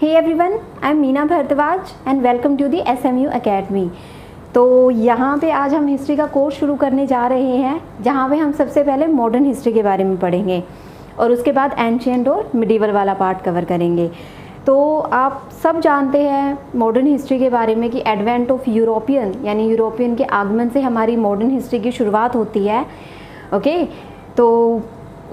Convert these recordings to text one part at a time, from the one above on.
Hey everyone, I'm Meena Bharadwaj and welcome to the SMU Academy। तो यहाँ पे आज हम हिस्ट्री का कोर्स शुरू करने जा रहे हैं, जहाँ पे हम सबसे पहले मॉडर्न हिस्ट्री के बारे में पढ़ेंगे और उसके बाद एंशिएंट और मिडीवल वाला पार्ट कवर करेंगे। तो आप सब जानते हैं मॉडर्न हिस्ट्री के बारे में कि एडवेंट ऑफ यूरोपियन यानी यूरोपियन के आगमन से हमारी मॉडर्न हिस्ट्री की शुरुआत होती है। ओके, तो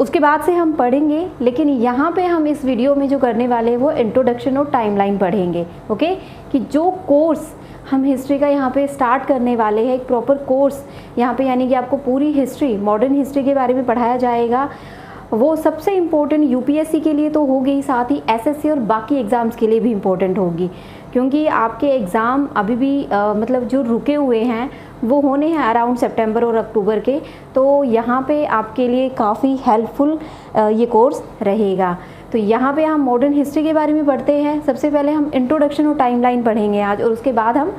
उसके बाद से हम पढ़ेंगे, लेकिन यहाँ पे हम इस वीडियो में जो करने वाले हैं वो इंट्रोडक्शन और टाइमलाइन पढ़ेंगे। ओके, कि जो कोर्स हम हिस्ट्री का यहाँ पे स्टार्ट करने वाले हैं, एक प्रॉपर कोर्स यहाँ पे, यानी कि आपको पूरी हिस्ट्री, मॉडर्न हिस्ट्री के बारे में पढ़ाया जाएगा। वो सबसे इम्पोर्टेंट यूपीएससी के लिए तो होगी, साथ ही एसएससी और बाकी एग्ज़ाम्स के लिए भी इम्पोर्टेंट होगी, क्योंकि आपके एग्ज़ाम अभी भी मतलब जो रुके हुए हैं वो होने हैं अराउंड सितंबर और अक्टूबर के। तो यहाँ पे आपके लिए काफ़ी हेल्पफुल ये कोर्स रहेगा। तो यहाँ पे हम मॉडर्न हिस्ट्री के बारे में पढ़ते हैं। सबसे पहले हम इंट्रोडक्शन और टाइमलाइन पढ़ेंगे आज, और उसके बाद हम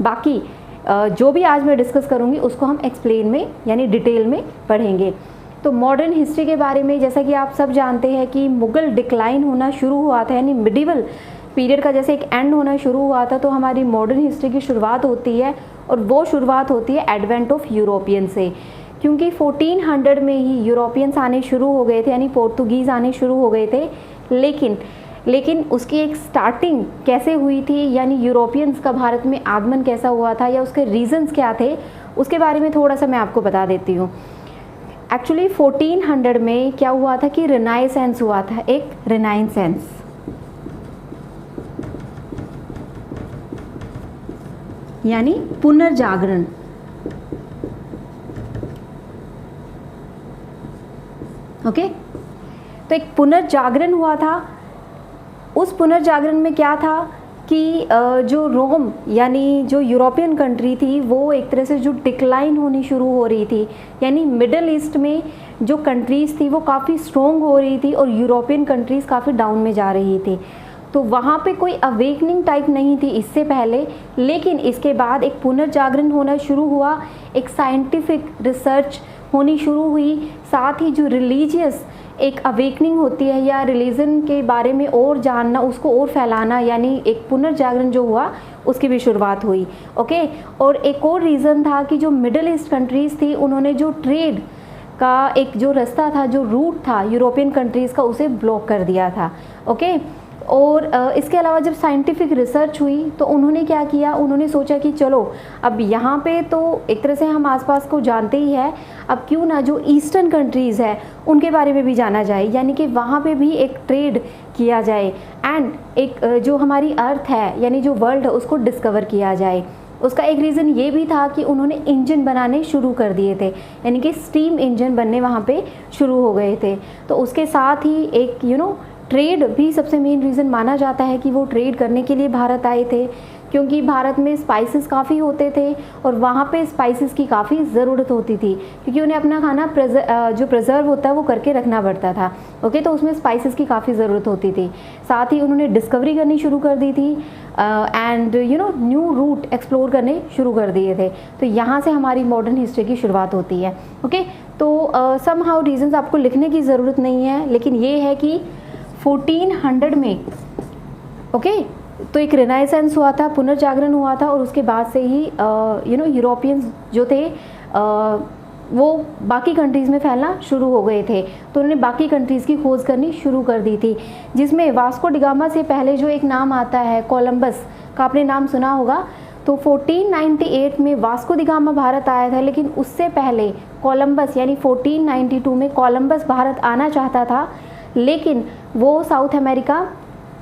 बाकी जो भी आज मैं डिस्कस करूँगी उसको हम एक्सप्लेन में यानी डिटेल में पढ़ेंगे। तो मॉडर्न हिस्ट्री के बारे में जैसा कि आप सब जानते हैं कि मुग़ल डिक्लाइन होना शुरू हुआ था, यानी मिडीवल पीरियड का जैसे एक एंड होना शुरू हुआ था, तो हमारी मॉडर्न हिस्ट्री की शुरुआत होती है, और वो शुरुआत होती है एडवेंट ऑफ यूरोपियन से, क्योंकि 1400 में ही यूरोपियंस आने शुरू हो गए थे, यानी पोर्तुगीज़ आने शुरू हो गए थे। लेकिन उसकी एक स्टार्टिंग कैसे हुई थी, यानी यूरोपियंस का भारत में आगमन कैसा हुआ था या उसके रीजंस क्या थे, उसके बारे में थोड़ा सा मैं आपको बता देती हूँ। एक्चुअली 1400 में क्या हुआ था कि रिनाइसेंस हुआ था, एक रिनाइसेंस, यानी पुनर्जागरण। ओके, तो एक पुनर्जागरण हुआ था। उस पुनर्जागरण में क्या था कि जो रोम यानी जो यूरोपियन कंट्री थी वो एक तरह से जो डिक्लाइन होनी शुरू हो रही थी, यानी मिडल ईस्ट में जो कंट्रीज़ थी वो काफ़ी स्ट्रॉन्ग हो रही थी और यूरोपियन कंट्रीज़ काफ़ी डाउन में जा रही थी। तो वहाँ पे कोई अवेकनिंग टाइप नहीं थी इससे पहले, लेकिन इसके बाद एक पुनर्जागरण होना शुरू हुआ, एक साइंटिफिक रिसर्च होनी शुरू हुई, साथ ही जो रिलीजियस एक अवेकनिंग होती है या रिलीजन के बारे में और जानना, उसको और फैलाना, यानी एक पुनर्जागरण जो हुआ उसकी भी शुरुआत हुई। ओके, और एक और रीज़न था कि जो मिडल ईस्ट कंट्रीज़ थी उन्होंने जो ट्रेड का एक जो रास्ता था, जो रूट था यूरोपियन कंट्रीज़ का, उसे ब्लॉक कर दिया था। ओके, और इसके अलावा जब साइंटिफिक रिसर्च हुई तो उन्होंने क्या किया, उन्होंने सोचा कि चलो अब यहाँ पे तो एक तरह से हम आसपास को जानते ही है, अब क्यों ना जो ईस्टर्न कंट्रीज़ है उनके बारे में भी जाना जाए, यानी कि वहाँ पे भी एक ट्रेड किया जाए एंड एक जो हमारी अर्थ है यानी जो वर्ल्ड है उसको डिस्कवर किया जाए। उसका एक रीज़न ये भी था कि उन्होंने इंजन बनाने शुरू कर दिए थे, यानी कि स्टीम इंजन बनने वहाँ पे शुरू हो गए थे। तो उसके साथ ही एक ट्रेड भी सबसे मेन रीज़न माना जाता है कि वो ट्रेड करने के लिए भारत आए थे, क्योंकि भारत में स्पाइसेस काफ़ी होते थे और वहाँ पे स्पाइसेस की काफ़ी ज़रूरत होती थी, क्योंकि उन्हें अपना खाना जो प्रिजर्व होता है वो करके रखना पड़ता था। ओके, तो उसमें स्पाइसेस की काफ़ी ज़रूरत होती थी। साथ ही उन्होंने डिस्कवरी करनी शुरू कर दी थी एंड न्यू रूट एक्सप्लोर करने शुरू कर दिए थे। तो यहाँ से हमारी मॉडर्न हिस्ट्री की शुरुआत होती है। ओके, तो सम हाउ रीजन्स आपको लिखने की ज़रूरत नहीं है, लेकिन ये है कि 1400 में ओके, तो एक रिनाइसेंस हुआ था, पुनर्जागरण हुआ था, और उसके बाद से ही यूरोपियंस जो थे वो बाकी कंट्रीज़ में फैलना शुरू हो गए थे। तो उन्होंने बाकी कंट्रीज़ की खोज करनी शुरू कर दी थी, जिसमें वास्को डिगामा से पहले जो एक नाम आता है कोलंबस का, आपने नाम सुना होगा। तो 1498 में वास्को डिगामा भारत आया था, लेकिन उससे पहले कोलंबस यानी 1492 में कोलंबस भारत आना चाहता था, लेकिन वो साउथ अमेरिका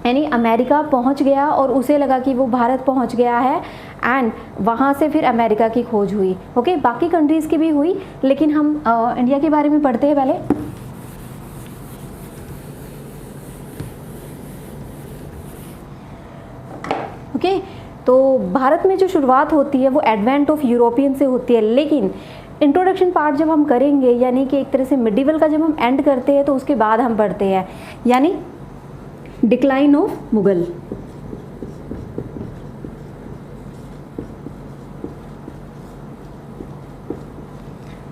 यानी अमेरिका पहुंच गया और उसे लगा कि वो भारत पहुंच गया है, एंड वहाँ से फिर अमेरिका की खोज हुई। ओके, बाकी कंट्रीज़ की भी हुई, लेकिन हम इंडिया के बारे में पढ़ते हैं पहले। ओके, तो भारत में जो शुरुआत होती है वो एडवेंट ऑफ यूरोपियन से होती है, लेकिन इंट्रोडक्शन पार्ट जब हम करेंगे, यानी कि एक तरह से मिडीवल का जब हम एंड करते हैं तो उसके बाद हम पढ़ते हैं, यानी डिक्लाइन ऑफ मुगल।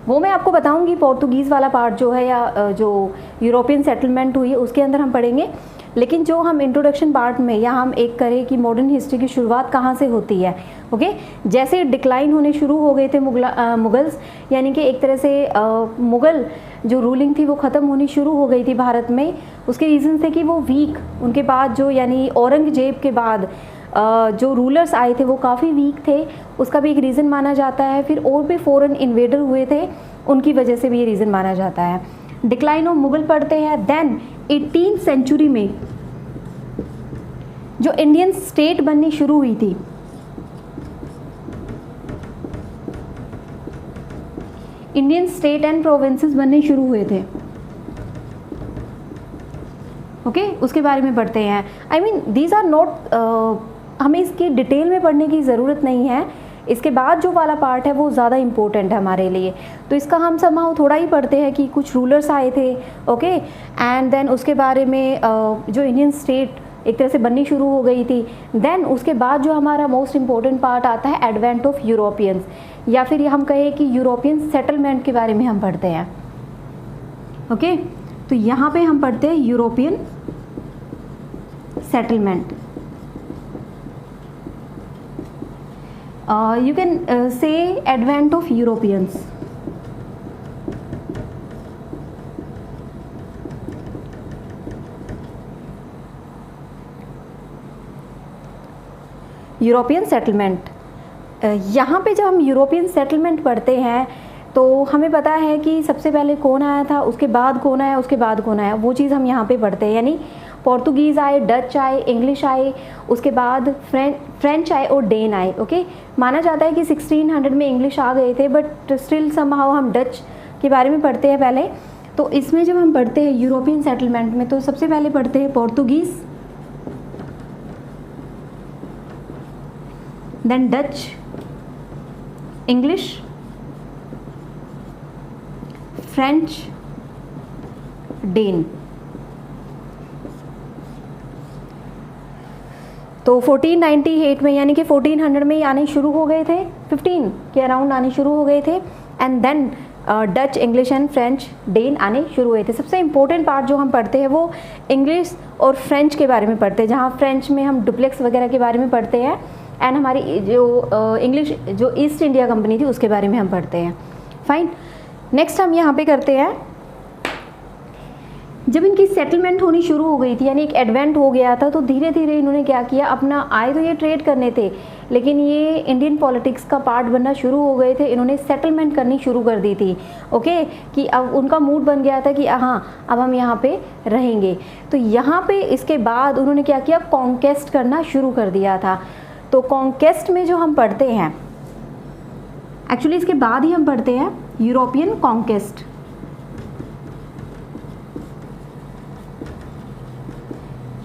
वो मैं आपको बताऊंगी, पोर्तुगीज़ वाला पार्ट जो है या जो यूरोपियन सेटलमेंट हुई है उसके अंदर हम पढ़ेंगे। लेकिन जो हम इंट्रोडक्शन पार्ट में या हम एक करें कि मॉडर्न हिस्ट्री की शुरुआत कहाँ से होती है, ओके, जैसे डिक्लाइन होने शुरू हो गए थे मुगल्स, यानी कि एक तरह से मुग़ल जो रूलिंग थी वो ख़त्म होनी शुरू हो गई थी भारत में। उसके रीज़न थे कि वो वीक, उनके बाद जो यानी औरंगजेब के बाद जो रूलर्स आए थे वो काफ़ी वीक थे, उसका भी एक रीज़न माना जाता है। फिर और भी फॉरेन इन्वेडर हुए थे, उनकी वजह से भी ये रीज़न माना जाता है। डिक्लाइन ऑफ मुग़ल पढ़ते हैं। देन 18th सेंचुरी में जो इंडियन स्टेट बननी शुरू हुई थी, इंडियन स्टेट एंड प्रोविंसेस बनने शुरू हुए थे, ओके, उसके बारे में पढ़ते हैं। I mean these are not, हमें इसकी डिटेल में पढ़ने की ज़रूरत नहीं है, इसके बाद जो वाला पार्ट है वो ज़्यादा इम्पोर्टेंट है हमारे लिए, तो इसका हम समाव थोड़ा ही पढ़ते हैं कि कुछ रूलर्स आए थे, ओके, एंड देन उसके बारे में जो इंडियन स्टेट एक तरह से बननी शुरू हो गई थी। देन उसके बाद जो हमारा मोस्ट इम्पोर्टेंट पार्ट आता है एडवेंट ऑफ यूरोपियंस, या फिर हम कहें कि यूरोपियन सेटलमेंट के बारे में हम पढ़ते हैं, ओके। तो यहाँ पे हम पढ़ते हैं European settlement. You can say advent of Europeans. European settlement, यहाँ पे जब हम यूरोपियन सेटलमेंट पढ़ते हैं तो हमें पता है कि सबसे पहले कौन आया था, उसके बाद कौन आया, उसके बाद कौन आया, वो चीज़ हम यहाँ पे पढ़ते हैं। यानी पोर्तुगीज़ आए, डच आए, इंग्लिश आए, उसके बाद फ्रेंच आए और डेन आए, ओके। माना जाता है कि 1600 में इंग्लिश आ गए थे, बट स्टिल समहाउ हम डच के बारे में पढ़ते हैं पहले। तो इसमें जब हम पढ़ते हैं यूरोपियन सेटलमेंट में, तो सबसे पहले पढ़ते हैं Portuguese, then Dutch, English, French, Dane. तो 1498 में यानी कि 1400 में आने शुरू हो गए थे, 15 के अराउंड आने शुरू हो गए थे, and then Dutch, English and French, Dane आने शुरू हुए थे। सबसे इम्पोर्टेंट पार्ट जो हम पढ़ते हैं वो इंग्लिश और फ्रेंच के बारे में पढ़ते हैं, जहाँ फ्रेंच में हम डुप्लेक्स वगैरह के बारे में पढ़ते हैं, एंड हमारी जो इंग्लिश जो ईस्ट इंडिया कंपनी थी उसके बारे में हम पढ़ते हैं। फाइन, नेक्स्ट हम यहाँ पे करते हैं, जब इनकी सेटलमेंट होनी शुरू हो गई थी, यानी एक एडवेंट हो गया था, तो धीरे धीरे इन्होंने क्या किया, अपना आए तो ये ट्रेड करने थे, लेकिन ये इंडियन पॉलिटिक्स का पार्ट बनना शुरू हो गए थे, इन्होंने सेटलमेंट करनी शुरू कर दी थी, ओके, कि अब उनका मूड बन गया था कि हाँ अब हम यहाँ पे रहेंगे। तो यहाँ पे इसके बाद उन्होंने क्या किया, कॉन्केस्ट करना शुरू कर दिया था। तो कॉन्केस्ट में जो हम पढ़ते हैं, एक्चुअली इसके बाद ही हम पढ़ते हैं यूरोपियन कॉन्केस्ट।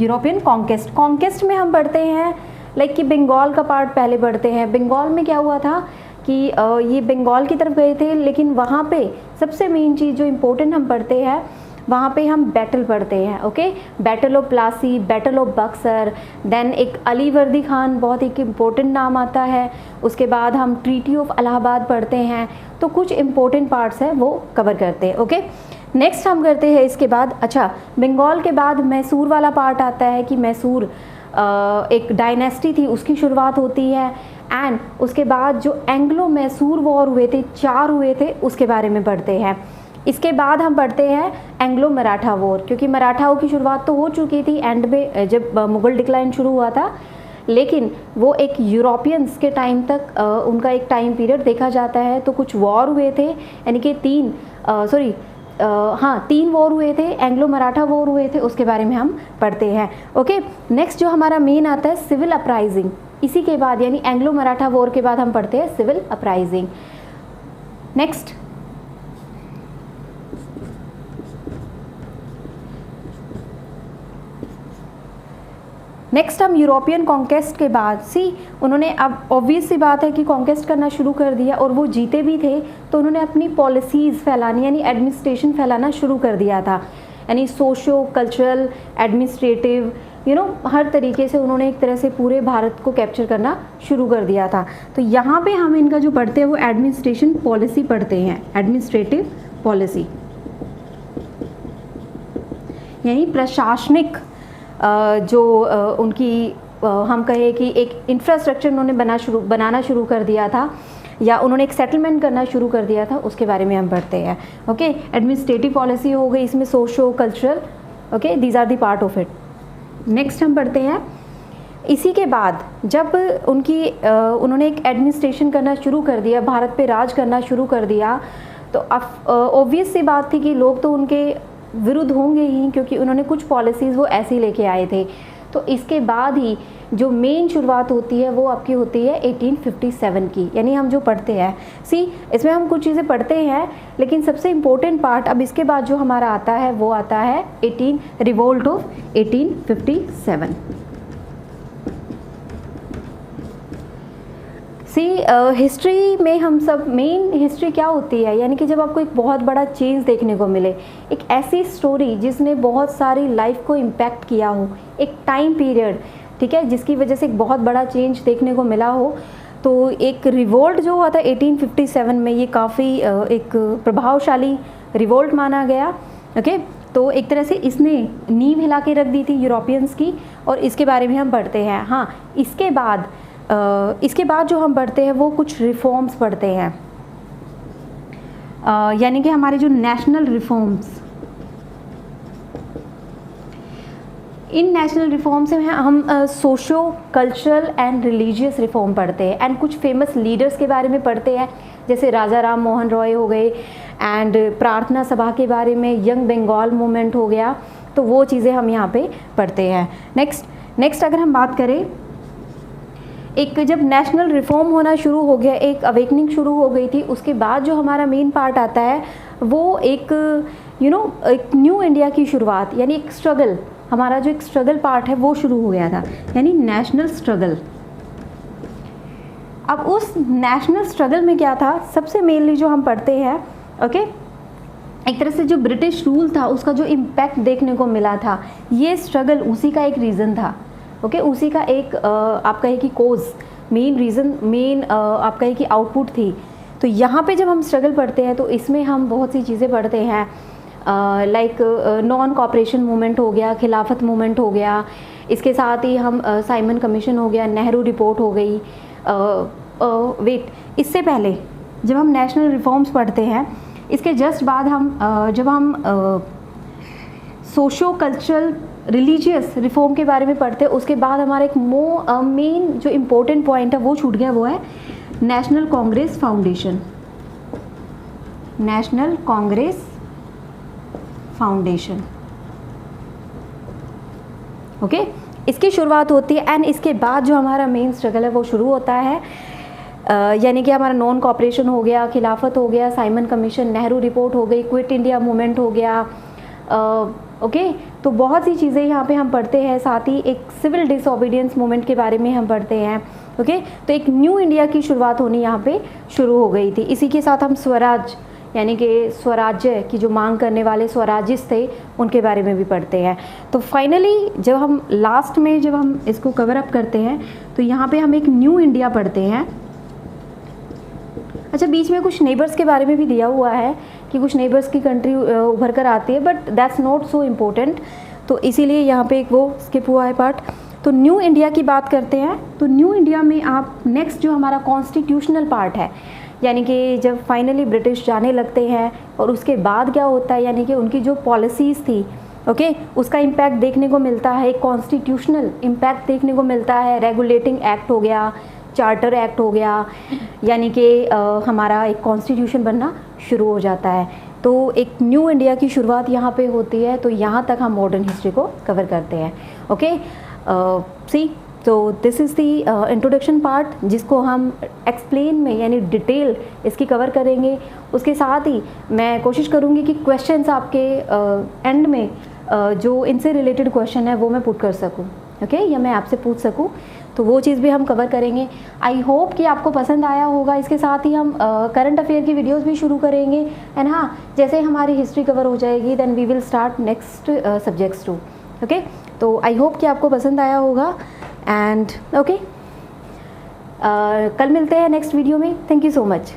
यूरोपियन कॉन्केस्ट में हम पढ़ते हैं लाइक कि बंगाल का पार्ट पहले पढ़ते हैं। बंगाल में क्या हुआ था कि ये बंगाल की तरफ गए थे, लेकिन वहाँ पे सबसे मेन चीज़ जो इम्पोर्टेंट हम पढ़ते हैं, वहाँ पे हम बैटल पढ़ते हैं, okay, battle of Plassey, battle of Buxar, then एक अली वर्दी खान बहुत एक इम्पोर्टेंट नाम आता है, उसके बाद हम ट्रीटी ऑफ इलाहाबाद पढ़ते हैं। तो कुछ इम्पोर्टेंट पार्ट्स हैं वो कवर करते हैं, ओके। नेक्स्ट हम करते हैं इसके बाद, अच्छा, बंगाल के बाद मैसूर वाला पार्ट आता है कि मैसूर एक डायनेस्टी थी, उसकी शुरुआत होती है, एंड उसके बाद जो एंग्लो मैसूर वॉर हुए थे, 4 हुए थे, उसके बारे में पढ़ते हैं। इसके बाद हम पढ़ते हैं एंग्लो मराठा वॉर, क्योंकि मराठाओं की शुरुआत तो हो चुकी थी एंड में जब मुग़ल डिक्लाइन शुरू हुआ था, लेकिन वो एक यूरोपियंस के टाइम तक उनका एक टाइम पीरियड देखा जाता है। तो कुछ वॉर हुए थे, यानी कि 3 वॉर हुए थे, एंग्लो मराठा वॉर हुए थे, उसके बारे में हम पढ़ते हैं, ओके। नेक्स्ट जो हमारा मेन आता है सिविल अपराइजिंग, इसी के बाद यानी एंग्लो मराठा वॉर के बाद हम पढ़ते हैं सिविल अपराइजिंग। नेक्स्ट हम यूरोपियन कॉन्केस्ट के बाद उन्होंने, अब ऑब्वियस सी बात है कि कॉन्केस्ट करना शुरू कर दिया और वो जीते भी थे, तो उन्होंने अपनी पॉलिसीज़ फैलानी यानी एडमिनिस्ट्रेशन फैलाना शुरू कर दिया था, यानी सोशो कल्चरल एडमिनिस्ट्रेटिव हर तरीके से उन्होंने एक तरह से पूरे भारत को कैप्चर करना शुरू कर दिया था। तो यहाँ पे हम इनका जो पढ़ते हैं वो एडमिनिस्ट्रेशन पॉलिसी पढ़ते हैं, एडमिनिस्ट्रेटिव पॉलिसी यानी प्रशासनिक जो उनकी हम कहें कि एक इंफ्रास्ट्रक्चर उन्होंने बनाना शुरू कर दिया था, या उन्होंने एक सेटलमेंट करना शुरू कर दिया था, उसके बारे में हम पढ़ते हैं। ओके, एडमिनिस्ट्रेटिव पॉलिसी हो गई, इसमें socio cultural, okay, these are the part of it. Next हम पढ़ते हैं, इसी के बाद जब उन्होंने एक एडमिनिस्ट्रेशन करना शुरू कर दिया, भारत पे राज करना शुरू कर दिया, तो ऑब्वियस सी बात थी कि लोग तो उनके विरुद्ध होंगे ही, क्योंकि उन्होंने कुछ पॉलिसीज़ वो ऐसी लेके आए थे। तो इसके बाद ही जो मेन शुरुआत होती है वो आपकी होती है 1857 की, यानी हम जो पढ़ते हैं, इसमें हम कुछ चीज़ें पढ़ते हैं, लेकिन सबसे इम्पोर्टेंट पार्ट अब इसके बाद जो हमारा आता है वो आता है रिवोल्ट ऑफ 1857। हिस्ट्री में हम सब मेन हिस्ट्री क्या होती है, यानी कि जब आपको एक बहुत बड़ा चेंज देखने को मिले, एक ऐसी स्टोरी जिसने बहुत सारी लाइफ को इम्पैक्ट किया हो, एक टाइम पीरियड, ठीक है, जिसकी वजह से एक बहुत बड़ा चेंज देखने को मिला हो। तो एक रिवोल्ट जो हुआ था 1857 में, ये काफ़ी एक प्रभावशाली रिवोल्ट माना गया। ओके, तो एक तरह से इसने नींव हिला के रख दी थी यूरोपियंस की, और इसके बारे में हम पढ़ते हैं। हाँ, इसके बाद जो हम पढ़ते हैं वो कुछ रिफॉर्म्स पढ़ते हैं, यानी कि हमारे जो नेशनल रिफॉर्म्स, इन नेशनल रिफॉर्म्स में हम socio cultural and religious reform पढ़ते हैं, एंड कुछ फेमस लीडर्स के बारे में पढ़ते हैं, जैसे राजा राम मोहन रॉय हो गए, एंड प्रार्थना सभा के बारे में, यंग बंगाल मूवमेंट हो गया, तो वो चीज़ें हम यहाँ पे पढ़ते हैं। नेक्स्ट अगर हम बात करें, एक जब नेशनल रिफॉर्म होना शुरू हो गया, एक अवेकनिंग शुरू हो गई थी, उसके बाद जो हमारा मेन पार्ट आता है वो एक एक न्यू इंडिया की शुरुआत, यानी एक स्ट्रगल, हमारा जो एक स्ट्रगल पार्ट है वो शुरू हो गया था, यानी नेशनल स्ट्रगल। अब उस नेशनल स्ट्रगल में क्या था, सबसे मेनली जो हम पढ़ते हैं, ओके, एक तरह से जो ब्रिटिश रूल था उसका जो इम्पैक्ट देखने को मिला था, ये स्ट्रगल उसी का एक रीज़न था। ओके, उसी का एक आप कहें कि कोज, मेन रीज़न, आप कहें कि आउटपुट थी। तो यहाँ पे जब हम स्ट्रगल पढ़ते हैं तो इसमें हम बहुत सी चीज़ें पढ़ते हैं, लाइक नॉन कॉपरेशन मूवमेंट हो गया, खिलाफत मूवमेंट हो गया, इसके साथ ही हम साइमन कमीशन हो गया, नेहरू रिपोर्ट हो गई। इससे पहले जब हम नेशनल रिफॉर्म्स पढ़ते हैं, इसके जस्ट बाद जब हम सोशो कल्चरल रिलीजियस रिफॉर्म के बारे में पढ़ते हैं, उसके बाद हमारा एक मेन जो इम्पोर्टेंट पॉइंट है वो छूट गया, वो है national Congress foundation. National Congress foundation, okay, इसकी शुरुआत होती है, एंड इसके बाद जो हमारा मेन स्ट्रगल है वो शुरू होता है, यानी कि हमारा नॉन कॉपरेशन हो गया, खिलाफत हो गया, साइमन कमीशन, नेहरू रिपोर्ट हो गई, क्विट इंडिया मूवमेंट हो गया। ओके, तो बहुत सी चीज़ें यहाँ पे हम पढ़ते हैं, साथ ही एक सिविल डिसओबीडियंस मूवमेंट के बारे में हम पढ़ते हैं। ओके, तो एक न्यू इंडिया की शुरुआत होनी यहाँ पे शुरू हो गई थी। इसी के साथ हम स्वराज, यानी कि स्वराज्य की जो मांग करने वाले स्वराजिस्ट थे, उनके बारे में भी पढ़ते हैं। तो फाइनली जब हम लास्ट में जब हम इसको कवर अप करते हैं, तो यहाँ पे हम एक न्यू इंडिया पढ़ते हैं। अच्छा, बीच में कुछ नेबर्स के बारे में भी दिया हुआ है कि कुछ नेबर्स की कंट्री उभर कर आती है, but that's not so important, तो इसीलिए यहाँ पे एक वो स्किप हुआ है पार्ट। तो न्यू इंडिया की बात करते हैं, तो न्यू इंडिया में आप नेक्स्ट जो हमारा कॉन्स्टिट्यूशनल पार्ट है, यानी कि जब फाइनली ब्रिटिश जाने लगते हैं और उसके बाद क्या होता है, यानी कि उनकी जो पॉलिसीज़ थी, ओके, उसका इम्पैक्ट देखने को मिलता है, कॉन्स्टिट्यूशनल इम्पैक्ट देखने को मिलता है। रेगुलेटिंग एक्ट हो गया, चार्टर एक्ट हो गया, यानी कि हमारा एक कॉन्स्टिट्यूशन बनना शुरू हो जाता है। तो एक न्यू इंडिया की शुरुआत यहाँ पे होती है। तो यहाँ तक हम मॉडर्न हिस्ट्री को कवर करते हैं। ओके, तो this is the introduction part, जिसको हम एक्सप्लेन में यानी डिटेल इसकी कवर करेंगे। उसके साथ ही मैं कोशिश करूँगी कि क्वेश्चंस आपके एंड में जो इनसे रिलेटेड क्वेश्चन है वो मैं पुट कर सकूँ, ओके, या मैं आपसे पूछ सकूँ, तो वो चीज़ भी हम कवर करेंगे। आई होप कि आपको पसंद आया होगा। इसके साथ ही हम करंट अफेयर की वीडियोस भी शुरू करेंगे, एंड हाँ, जैसे हमारी हिस्ट्री कवर हो जाएगी then we will start next subjects too. Okay, तो आई होप कि आपको पसंद आया होगा, एंड ओके, कल मिलते हैं नेक्स्ट वीडियो में। Thank you so much.